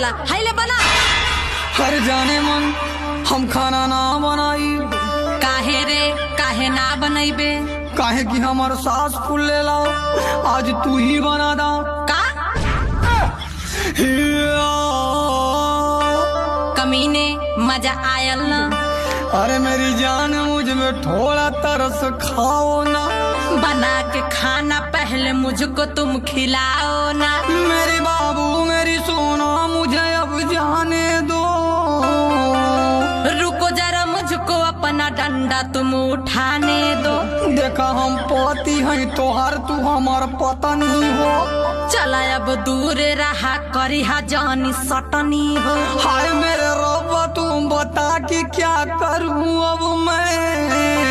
चला हाइले बना। हर जाने मन हम खाना ना बनाई। काहे रे काहे ना बनैबे? काहे कि हमार सास फूल ले लाओ, आज तू ही बना दा। का कमीने मजा आयल ना? अरे मेरी जान मुझ में थोड़ा तरस खाओ ना। बना के खाना पहले मुझको तुम खिलाओ ना। मेरे बाबू मेरी सोना मुझे अब जाने दो। रुको जरा मुझको अपना डंडा तुम उठाने दो। देखा हम पति हैं तोहार, तू हमार पत्नी हो। चला अब दूर रहा करिहा जानी सटनी हो। हाय मेरे रब्बा तुम बता कि क्या करूं अब मैं।